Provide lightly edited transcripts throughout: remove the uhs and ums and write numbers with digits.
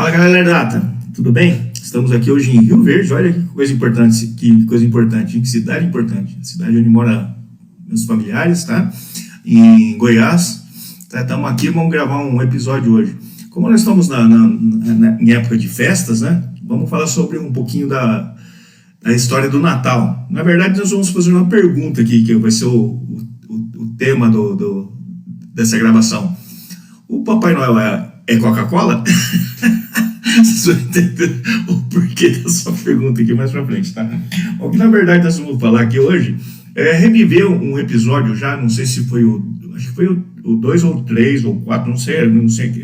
Fala galera, tudo bem? Estamos aqui hoje em Rio Verde. Olha que coisa importante, que cidade importante. A cidade onde mora meus familiares, tá? Em Goiás. Estamos aqui, vamos gravar um episódio hoje. Como nós estamos em época de festas, né? Vamos falar sobre um pouquinho da história do Natal. Na verdade, nós vamos fazer uma pergunta aqui, que vai ser o tema dessa gravação. O Papai Noel é Coca-Cola? Vocês vão entender o porquê dessa pergunta aqui mais pra frente, tá? O que na verdade nós vamos falar aqui hoje é reviver um episódio já, não sei se foi acho que foi o 2 ou 3 ou 4, não sei. A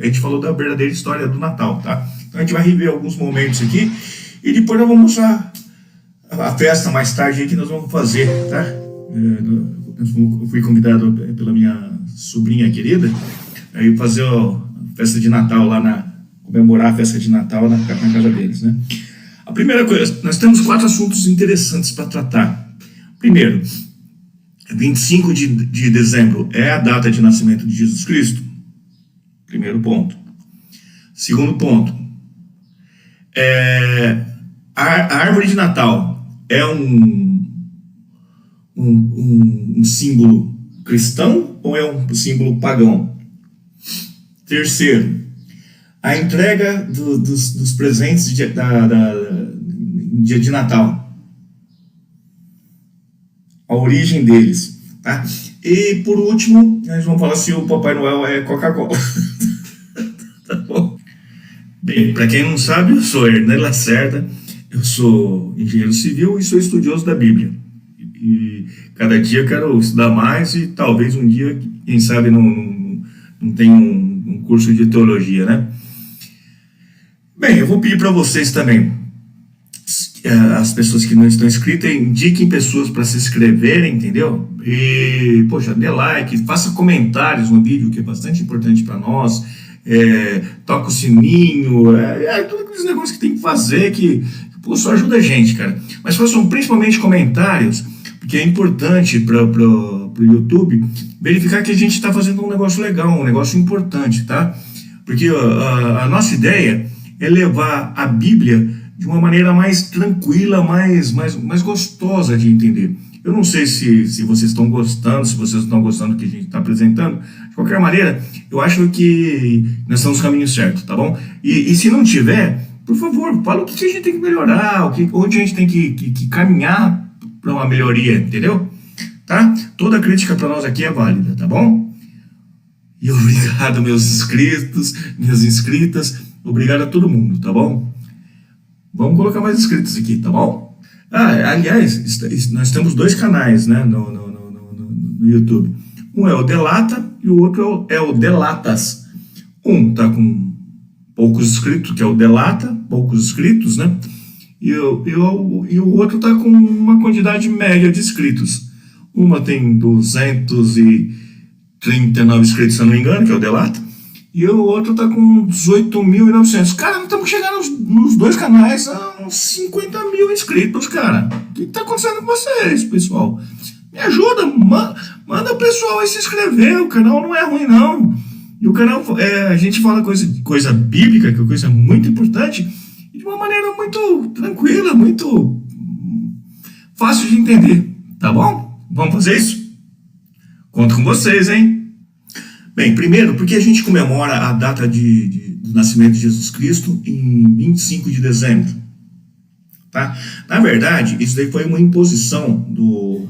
gente falou da verdadeira história do Natal, tá? Então a gente vai rever alguns momentos aqui e depois nós vamos mostrar a festa mais tarde aí que nós vamos fazer, tá? Eu fui convidado pela minha sobrinha querida aí fazer a festa de Natal comemorar a festa de Natal na casa deles, né? A primeira coisa, nós temos 4 assuntos interessantes para tratar. Primeiro, 25 de dezembro é a data de nascimento de Jesus Cristo? Primeiro ponto. Segundo ponto, a árvore de Natal é um símbolo cristão ou é um símbolo pagão? Terceiro, a entrega dos presentes em dia de Natal. A origem deles, tá? E por último, nós vamos falar se o Papai Noel é Coca-Cola. Tá bom? Bem, para quem não sabe, eu sou Hernani Lacerda, eu sou engenheiro civil e sou estudioso da Bíblia. E cada dia eu quero estudar mais e talvez um dia, quem sabe, não tenha um curso de teologia, né? Bem, eu vou pedir para vocês também, as pessoas que não estão inscritas, indiquem pessoas para se inscreverem, entendeu? E, poxa, dê like, faça comentários no vídeo, que é bastante importante para nós. Toca o sininho, todos aqueles negócios que tem que fazer, que só ajuda a gente, cara. Mas façam principalmente comentários, porque é importante para o YouTube verificar que a gente está fazendo um negócio legal, um negócio importante, tá? Porque a nossa ideia é levar a Bíblia de uma maneira mais tranquila, mais gostosa de entender. Eu não sei se vocês estão gostando, se vocês não estão gostando do que a gente está apresentando. De qualquer maneira, eu acho que nós estamos no caminho certo, tá bom? E se não tiver, por favor, fala o que a gente tem que melhorar, onde a gente tem que caminhar para uma melhoria, entendeu? Tá? Toda crítica para nós aqui é válida, tá bom? E obrigado, meus inscritos, minhas inscritas. Obrigado a todo mundo, tá bom? Vamos colocar mais inscritos aqui, tá bom? Aliás, nós temos 2 canais, né, no YouTube. Um é o Delata e o outro é o Delatas. Um tá com poucos inscritos, que é o Delata, poucos inscritos, né? E o outro tá com uma quantidade média de inscritos. Uma tem 239 inscritos, se eu não me engano, que é o Delata. E o outro tá com 18.900. Cara, nós estamos chegando nos 2 canais a uns 50 mil inscritos, cara. O que tá acontecendo com vocês, pessoal? Me ajuda, manda o pessoal aí se inscrever. O canal não é ruim, não. E o canal, a gente fala coisa bíblica, que é coisa muito importante, e de uma maneira muito tranquila, muito fácil de entender. Tá bom? Vamos fazer isso? Conto com vocês, hein? Bem, primeiro, porque a gente comemora a data do nascimento de Jesus Cristo em 25 de dezembro, tá? Na verdade, isso daí foi uma imposição do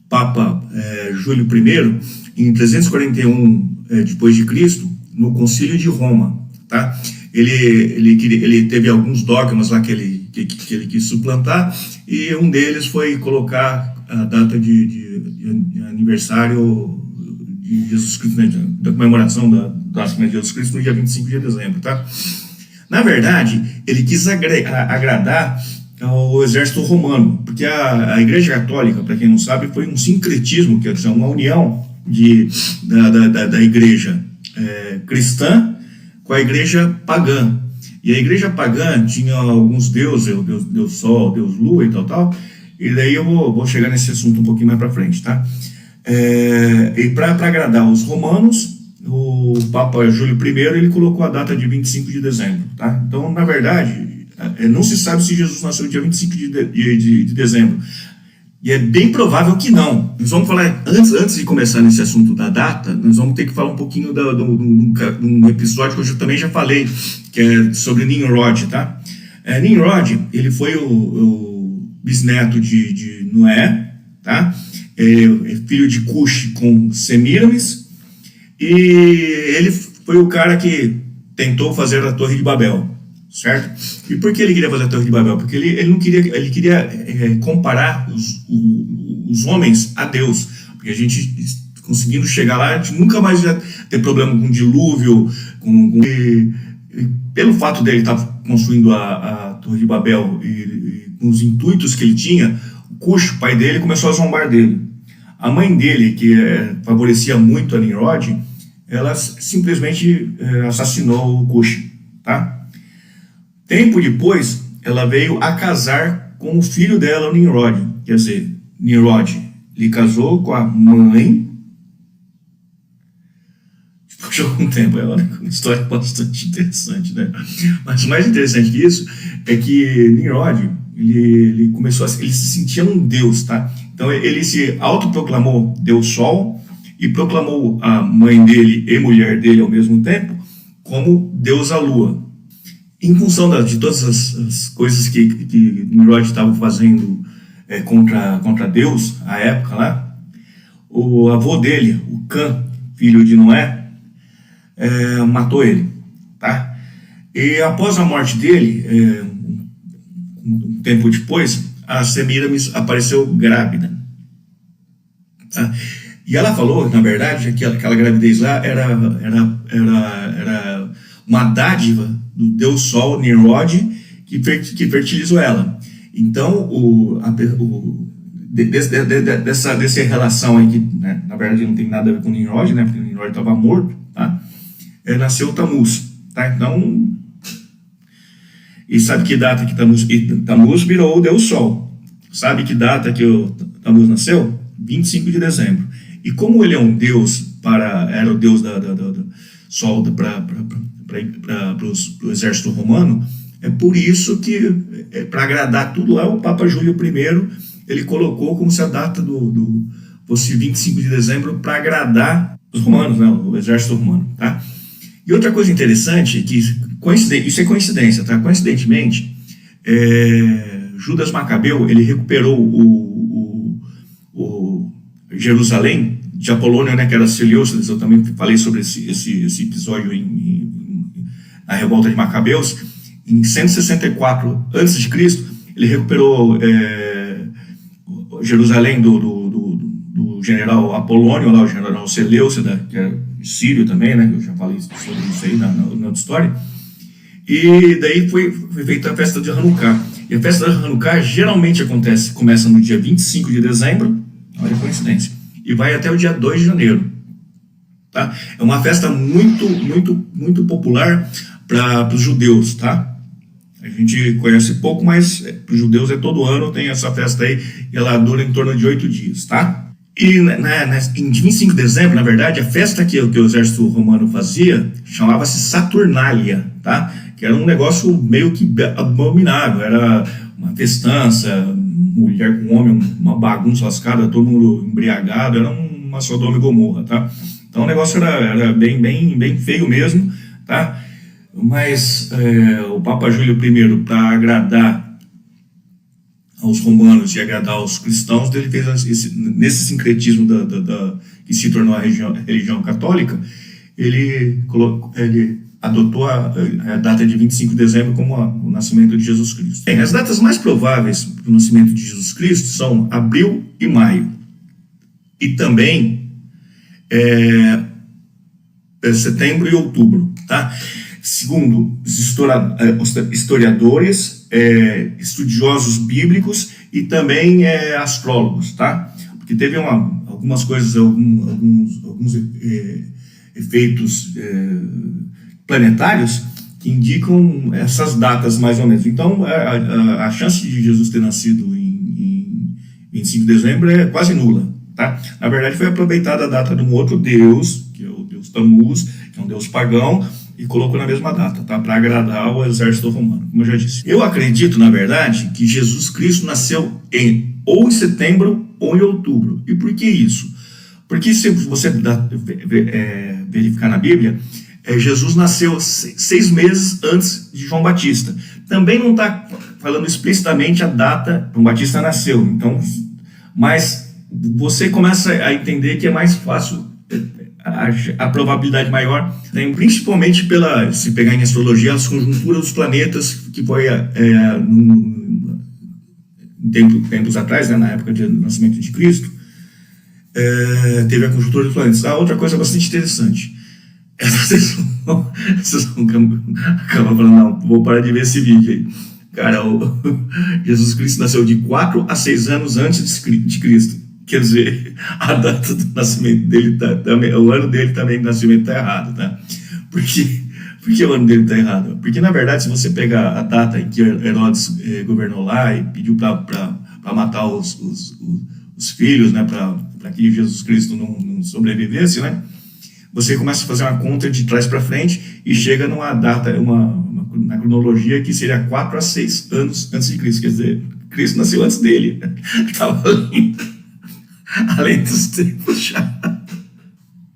Papa Júlio I, em 341 depois de Cristo, no Concílio de Roma, tá? Ele teve alguns dogmas lá que ele quis suplantar, e um deles foi colocar a data de aniversário de Jesus Cristo, né, da comemoração do nascimento de Jesus Cristo no dia 25 de dezembro, tá? Na verdade, ele quis agradar ao exército romano, porque a Igreja Católica, para quem não sabe, foi um sincretismo, que é uma união da Igreja cristã com a Igreja pagã. E a Igreja pagã tinha alguns deuses, Deus Sol, Deus Lua e tal, e daí eu vou chegar nesse assunto um pouquinho mais para frente, tá? E para agradar os romanos, o Papa Júlio I, ele colocou a data de 25 de dezembro, tá? Então, na verdade, não se sabe se Jesus nasceu dia 25 de dezembro. E é bem provável que não. Nós vamos falar, antes de começar nesse assunto da data, nós vamos ter que falar um pouquinho de um episódio que eu também já falei, que é sobre Nimrod, tá? Nimrod, ele foi o bisneto de Noé, tá? É filho de Cush com Semiramis, e ele foi o cara que tentou fazer a Torre de Babel, certo? E por que ele queria fazer a Torre de Babel? Porque ele não queria, ele queria comparar os homens a Deus, porque a gente conseguindo chegar lá, a gente nunca mais ia ter problema com dilúvio, pelo fato dele estar construindo a Torre de Babel e com os intuitos que ele tinha, o Cush, o pai dele, começou a zombar dele. A mãe dele, que favorecia muito a Nimrod, ela simplesmente assassinou o Cush, tá? Tempo depois, ela veio a casar com o filho dela, o Nimrod. Quer dizer, Nimrod, ele casou com a mãe. Depois de algum tempo, é uma história bastante interessante, né? Mas o mais interessante que isso é que Nimrod, ele começou ele se sentia um deus, tá? Então ele se autoproclamou Deus Sol e proclamou a mãe dele e mulher dele ao mesmo tempo como Deus a Lua. Em função de todas as coisas que Nimrod estava fazendo contra Deus, à época lá, o avô dele, o Cã, filho de Noé, matou ele, tá? E após a morte dele, um tempo depois, a Semiramis apareceu grávida, tá? E ela falou, na verdade, que aquela gravidez lá era uma dádiva do Deus Sol, Nimrod, que fertilizou ela. Então, dessa relação aí, que né, na verdade não tem nada a ver com Nimrod, né, porque o Nimrod estava morto, tá? Nasceu o Tammuz, tá? Então, e sabe que data que Tammuz virou o Deus Sol? Sabe que data que o Tammuz nasceu? 25 de dezembro. E como ele é um deus, era o deus do Sol para o exército romano, é por isso que, para agradar tudo lá, o Papa Júlio I, ele colocou como se a data fosse 25 de dezembro para agradar os romanos, né, o exército romano, tá? E outra coisa interessante é que, isso é coincidência, tá? Coincidentemente, Judas Macabeu, ele recuperou o Jerusalém de Apolônio, né, que era Seleucidas. Eu também falei sobre esse episódio na revolta de Macabeus. Em 164 a.C., ele recuperou Jerusalém do general Apolônio, lá, o general Seleucida, que era sírio também, né, eu já falei sobre isso aí na outra história. E daí foi feita a festa de Hanukkah. E a festa de Hanukkah geralmente começa no dia 25 de dezembro, olha a coincidência, e vai até o dia 2 de janeiro. Tá? É uma festa muito, muito, muito popular para os judeus, tá? A gente conhece pouco, mas para os judeus todo ano, tem essa festa aí, e ela dura em torno de 8 dias, tá? E em 25 de dezembro, na verdade, a festa que o exército romano fazia chamava-se Saturnália, tá? Que era um negócio meio que abominável, era uma festança, mulher com homem, uma bagunça lascada, todo mundo embriagado, era uma Sodoma e Gomorra, tá? Então o negócio era bem feio mesmo, tá? Mas o Papa Júlio I, para agradar aos romanos e agradar aos cristãos, ele fez nesse sincretismo que se tornou a religião católica, ele adotou a data de 25 de dezembro como o nascimento de Jesus Cristo. Bem, as datas mais prováveis para o nascimento de Jesus Cristo são abril e maio. E também setembro e outubro, tá? Segundo os historiadores, estudiosos bíblicos e também astrólogos, tá? Porque teve algumas coisas, alguns efeitos planetários que indicam essas datas mais ou menos. Então, a chance de Jesus ter nascido em 25 de dezembro é quase nula, tá? Na verdade, foi aproveitada a data de um outro deus, que é o deus Tammuz, que é um deus pagão, e colocou na mesma data, tá? Para agradar o exército romano, como eu já disse. Eu acredito, na verdade, que Jesus Cristo nasceu ou em setembro ou em outubro. E por que isso? Porque se você verificar na Bíblia, Jesus nasceu 6 meses antes de João Batista. Também não está falando explicitamente a data que João Batista nasceu. Então, mas você começa a entender que é mais fácil, a probabilidade maior, né, principalmente se pegar em astrologia, as conjunturas dos planetas, que foi tempos atrás, né, na época do nascimento de Cristo, teve a conjuntura dos planetas. Outra coisa bastante interessante, vocês vão acabar falando, não, vou parar de ver esse vídeo aí. Cara, Jesus Cristo nasceu de 4 a 6 anos antes de Cristo. Quer dizer, a data do nascimento dele o ano dele também de nascimento está errado, tá? Por que o ano dele está errado? Porque, na verdade, se você pegar a data em que Herodes governou lá e pediu para matar os filhos, né, para que Jesus Cristo não sobrevivesse, né, você começa a fazer uma conta de trás para frente e chega numa data, na cronologia, que seria 4 a 6 anos antes de Cristo. Quer dizer, Cristo nasceu antes dele. Estava além dos tempos já.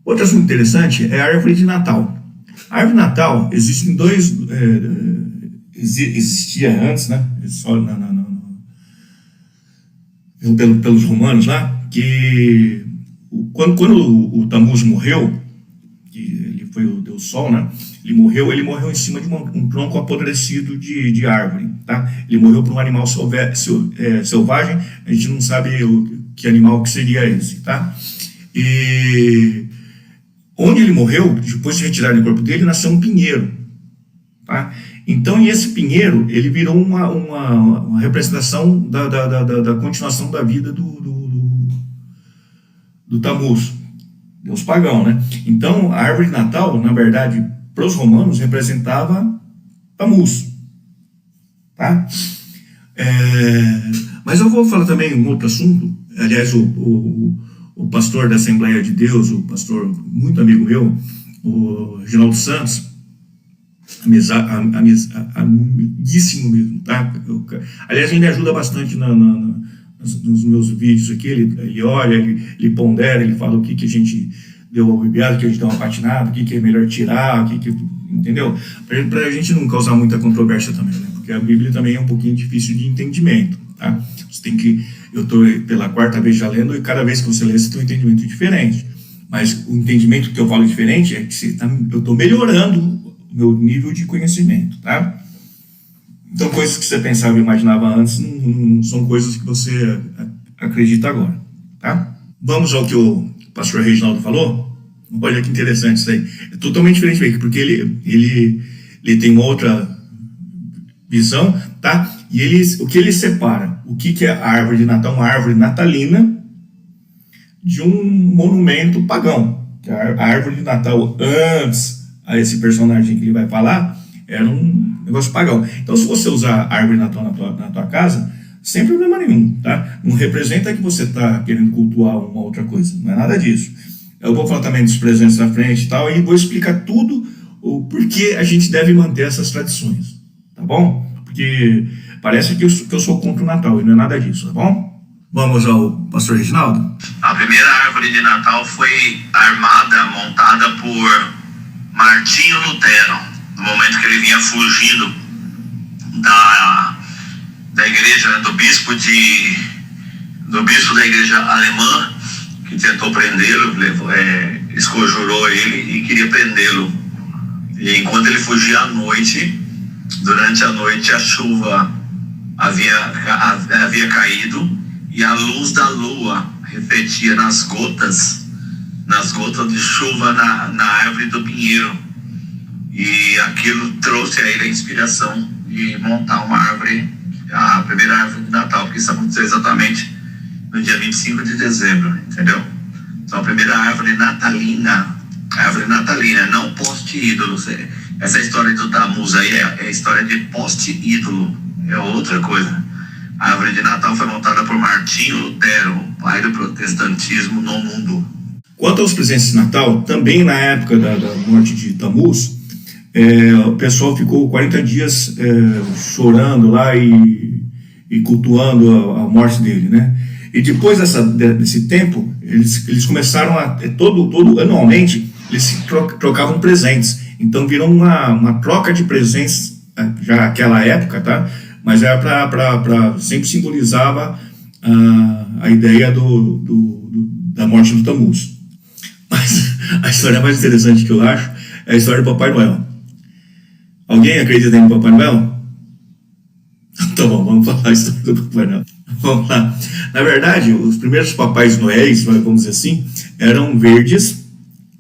Outro assunto interessante é a árvore de Natal. A árvore de Natal existem existia antes, né? Só pelos romanos lá, que quando o Tammuz morreu, que ele foi o deus Sol, né? Ele morreu em cima de um tronco apodrecido de árvore, tá? Ele morreu por um animal selvagem, a gente não sabe que animal que seria esse, tá? E onde ele morreu, depois de retirar o corpo dele, nasceu um pinheiro, tá? Então, e esse pinheiro, ele virou uma representação da continuação da vida do Tammuz, deus pagão, né? Então, a árvore de Natal, na verdade, para os romanos, representava Tammuz, tá? Mas eu vou falar também um outro assunto. Aliás, o pastor da Assembleia de Deus, o pastor muito amigo meu, o Reginaldo Santos, amiguíssimo mesmo, tá? Aliás, ele me ajuda bastante nos meus vídeos aqui. Ele olha, ele pondera, ele fala o que a gente deu uma bobeada, que a gente deu uma patinada, o que é melhor tirar, entendeu? Para a gente não causar muita controvérsia também, né? Porque a Bíblia também é um pouquinho difícil de entendimento, tá? Eu estou pela 4ª vez já lendo, e cada vez que você lê, você tem um entendimento diferente. Mas o entendimento que eu falo diferente é que eu estou melhorando o meu nível de conhecimento, tá? Então, coisas que você pensava e imaginava antes não são coisas que você acredita agora, tá? Vamos ao que o pastor Reginaldo falou? Olha que interessante isso aí. É totalmente diferente, porque ele tem uma outra visão, tá? E o que ele separa? O que é a árvore de Natal? Uma árvore natalina de um monumento pagão. A árvore de Natal, antes a esse personagem que ele vai falar, era um negócio pagão. Então, se você usar a árvore de Natal na tua casa, sem problema nenhum, tá? Não representa que você está querendo cultuar uma outra coisa. Não é nada disso. Eu vou falar também dos presentes da frente e tal, e vou explicar tudo o porquê a gente deve manter essas tradições, tá bom? Porque parece que eu sou contra o Natal, e não é nada disso, tá bom? Vamos ao pastor Reginaldo. A primeira árvore de Natal foi montada por Martinho Lutero, no momento que ele vinha fugindo da igreja, do bispo da igreja alemã, que tentou prendê-lo, esconjurou ele e queria prendê-lo. E enquanto ele fugia à noite, durante a noite a chuva havia caído e a luz da lua refletia nas gotas de chuva na árvore do pinheiro. E aquilo trouxe a ele a inspiração de montar uma árvore, a primeira árvore de Natal, porque isso aconteceu exatamente no dia 25 de dezembro, entendeu? Então a primeira árvore natalina, não poste-ídolo. Essa história do Tammuz aí é história de poste-ídolo, é outra coisa. A árvore de Natal foi montada por Martinho Lutero, pai do protestantismo no mundo. Quanto aos presentes de Natal, também na época da morte de Tammuz, o pessoal ficou 40 dias chorando lá e cultuando a morte dele, né? E depois desse tempo, eles começaram a, anualmente, eles trocavam presentes. Então virou uma troca de presentes, já naquela época, tá? Mas era sempre simbolizava a ideia da morte do Tammuz. Mas a história mais interessante que eu acho é a história do Papai Noel. Alguém acredita em Papai Noel? Então bom, vamos falar a história do Papai Noel. Vamos lá. Na verdade, os primeiros Papais Noéis, vamos dizer assim, eram verdes,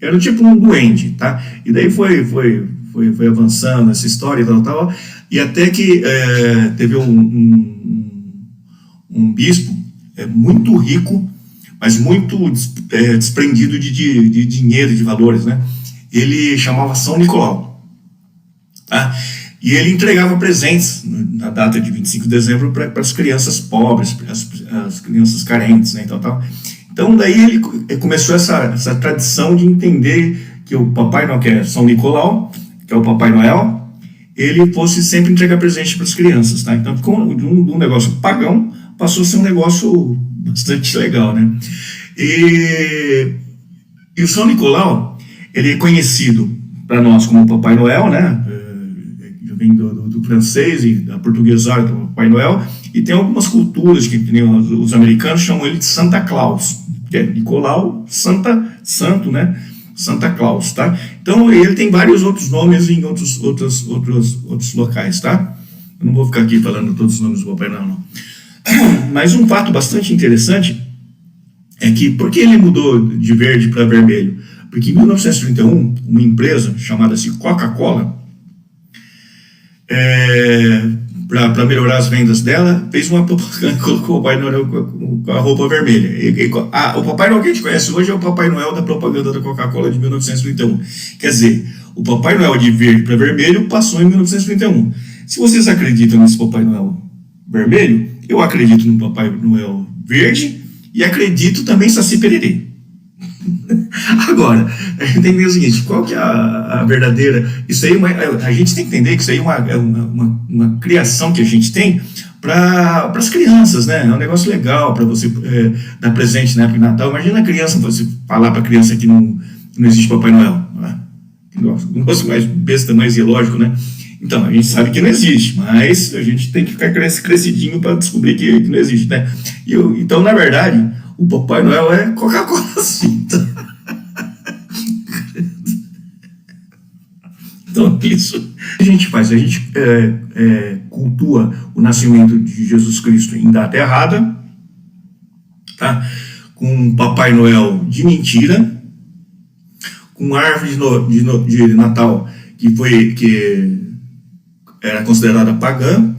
eram tipo um duende, tá? E daí foi avançando essa história e tal, e até que teve um bispo muito rico, mas muito desprendido de dinheiro, de valores, né? Ele chamava São Nicolau, tá? E ele entregava presentes na data de 25 de dezembro para as crianças pobres, as crianças carentes, né? Então daí ele começou essa tradição de entender que o Papai Noel, que é São Nicolau, que é o Papai Noel, ele fosse sempre entregar presente para as crianças, tá? Então ficou de um negócio pagão, passou a ser um negócio bastante legal, né? E o São Nicolau, ele é conhecido para nós como Papai Noel, né? Vem do francês e da portuguesada do Papai Noel, e tem algumas culturas que os americanos chamam ele de Santa Claus, que é Nicolau, santo, né? Santa Claus, tá? Então ele tem vários outros nomes em outros locais, tá? Eu não vou ficar aqui falando todos os nomes do Papai Noel, não. Mas um fato bastante interessante é que, por que ele mudou de verde para vermelho? Porque em 1931, uma empresa chamada-se Coca-Cola, para melhorar as vendas dela, fez uma propaganda, colocou o Papai Noel com a roupa vermelha. O Papai Noel que a gente conhece hoje é o Papai Noel da propaganda da Coca-Cola de 1931. Quer dizer, o Papai Noel de verde para vermelho passou em 1931. Se vocês acreditam nesse Papai Noel vermelho, eu acredito no Papai Noel verde e acredito também em Saci Pererê. Agora, entender o seguinte, qual que é a verdadeira... Isso aí, a gente tem que entender que isso aí é uma criação que a gente tem para as crianças, né? É um negócio legal para você dar presente na época de Natal. Imagina a criança, você falar para a criança que não existe Papai Noel. Um negócio mais besta, mais ilógico, né? Então, a gente sabe que não existe, mas a gente tem que ficar crescidinho para descobrir que não existe, né? Então, na verdade, o Papai Noel é Coca-Cola, sim. Então, isso a gente faz. A gente cultua o nascimento de Jesus Cristo em data errada, tá? Com Papai Noel de mentira, com árvore de Natal que era considerada pagã,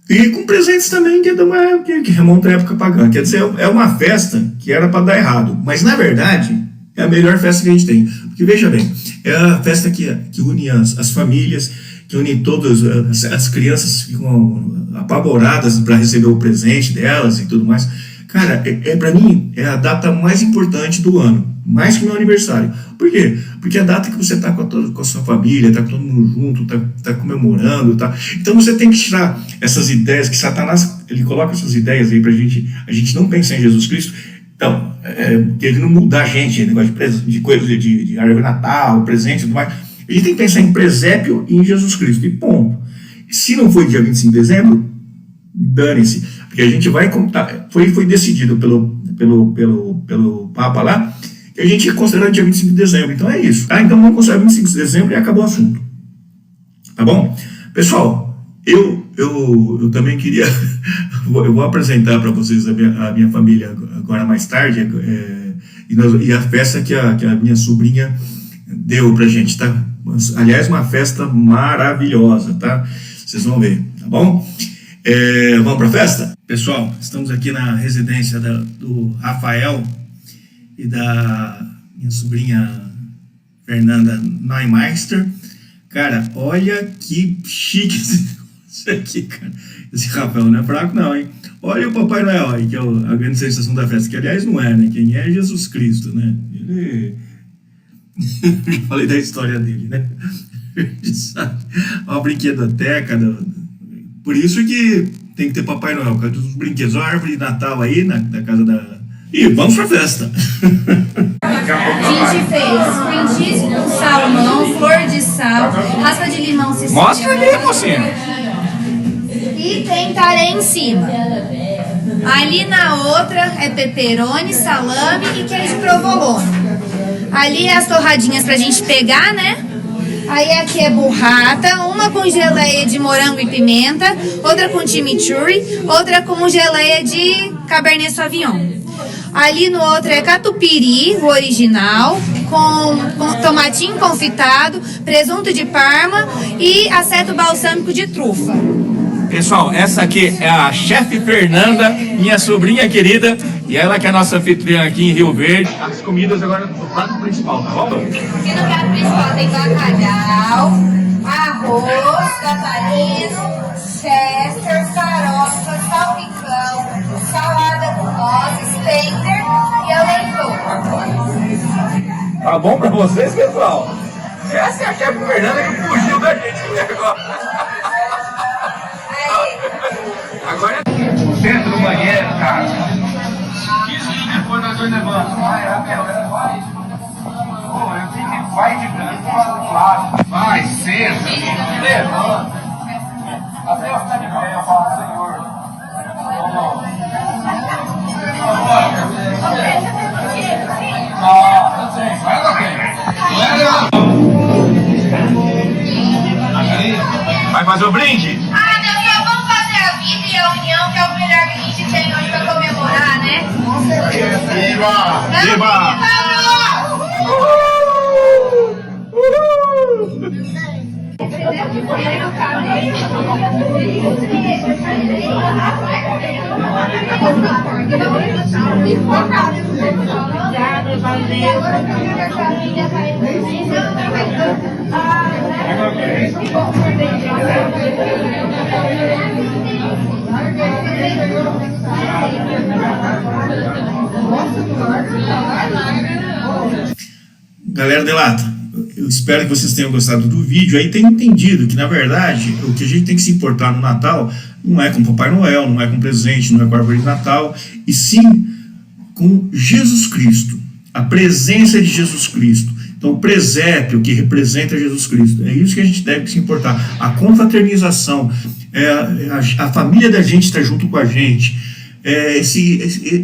e com presentes também que remontam à época pagã. Quer dizer, é uma festa que era para dar errado, mas na verdade é a melhor festa que a gente tem. Porque veja bem, é a festa que une as famílias, que une todas as crianças, ficam apavoradas para receber o presente delas e tudo mais. Cara, para mim é a data mais importante do ano, mais que meu aniversário. Por quê? Porque é a data que você está com a sua família, está todo mundo junto, está comemorando, tá? Então você tem que tirar essas ideias que Satanás, ele coloca essas ideias aí pra gente, a gente não pensa em Jesus Cristo. Então, ele não muda a gente, negócio de coisa de árvore de Natal, presente e tudo mais. A gente tem que pensar em presépio e em Jesus Cristo, e ponto. E se não foi dia 25 de dezembro, dane-se, porque a gente vai contar, foi decidido pelo Papa lá, que a gente ia considerar dia 25 de dezembro, então é isso. Então vamos considerar 25 de dezembro e acabou o assunto. Tá bom? Pessoal, eu também queria, eu vou apresentar para vocês a minha família agora mais tarde, e a festa que a minha sobrinha deu pra gente, tá? Aliás, uma festa maravilhosa, tá? Vocês vão ver, tá bom? Vamos pra festa? Pessoal, estamos aqui na residência do Rafael e da minha sobrinha Fernanda Neumeister. Cara, olha que chique Isso aqui, cara. Esse Rafael não é fraco, não, hein? Olha o Papai Noel aí, que é a grande sensação da festa, que aliás não é, né? Quem é Jesus Cristo, né? Ele. Falei da história dele, né? Sabe? Uma brinquedoteca. Por isso que tem que ter Papai Noel, por causa dos brinquedos. Olha a árvore de Natal aí na casa da. E vamos pra festa! A gente fez cream cheese com salmão, flor de sal, raspa de limão siciliana. Mostra ali, mocinha! E tem tarê em cima. Ali na outra é pepperoni, salame e queijo provolone. Ali é as torradinhas pra gente pegar, né? Aí aqui é burrata, uma com geleia de morango e pimenta, outra com chimichurri, outra com geleia de cabernet sauvignon. Ali no outro é catupiry, o original, com tomatinho confitado, presunto de parma e aceto balsâmico de trufa. Pessoal, essa aqui é a chefe Fernanda, minha sobrinha querida, e ela que é a nossa anfitriã aqui em Rio Verde. As comidas agora do prato principal, tá bom? Aqui no prato principal tem bacalhau, arroz, catalino, chester, farofa, salpicão, salada com nozes, tender e alecrim. Tá bom pra vocês, pessoal? Essa é a chefe Fernanda que fugiu da gente no negócio. Agora dentro do banheiro, cara. 15 dias depois nós dois levantamos. Vai, vai. Pô, eu tenho que vai de grande pro lado. Vai, senta, levanta. Até eu ficar de pé, eu falo, Senhor. Vai fazer o brinde? Ah, não, só vamos fazer a vida e a união, que é o melhor que a gente tem hoje pra comemorar, né? Viva! Viva! Galera de lata, eu espero que vocês tenham gostado do vídeo aí, tenham entendido que na verdade o que a gente tem que se importar no Natal não é com Papai Noel, não é com presente, não é com a árvore de Natal, e sim com Jesus Cristo, a presença de Jesus Cristo. Então o presépio que representa Jesus Cristo, é isso que a gente deve se importar, a confraternização, a família da gente está junto com a gente,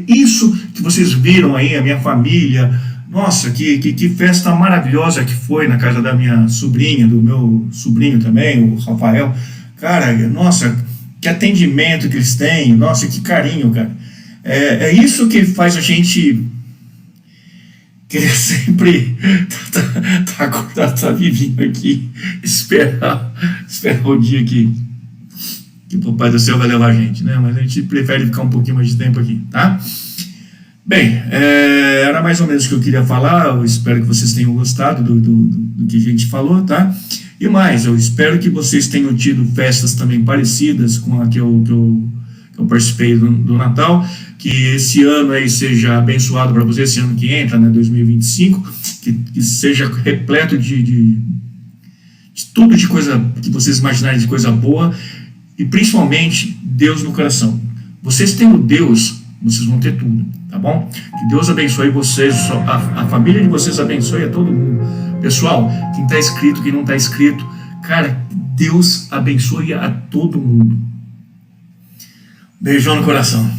isso que vocês viram aí, a minha família. Nossa, que festa maravilhosa que foi na casa da minha sobrinha, do meu sobrinho também, o Rafael. Cara, nossa, que atendimento que eles têm, nossa, que carinho, cara. É isso que faz a gente querer sempre tá vivinho aqui, esperar o dia que o Papai do Céu vai levar a gente, né? Mas a gente prefere ficar um pouquinho mais de tempo aqui, tá? Bem, era mais ou menos o que eu queria falar. Eu espero que vocês tenham gostado do que a gente falou, tá? E mais, eu espero que vocês tenham tido festas também parecidas com a que eu participei do Natal, que esse ano aí seja abençoado para vocês, esse ano que entra, né, 2025, que seja repleto de tudo de coisa que vocês imaginarem de coisa boa, e principalmente Deus no coração. Vocês tendo Deus, vocês vão ter tudo, tá bom? Que Deus abençoe vocês, a família de vocês abençoe a todo mundo. Pessoal, quem está inscrito, quem não está inscrito, cara, Deus abençoe a todo mundo. Beijão no coração.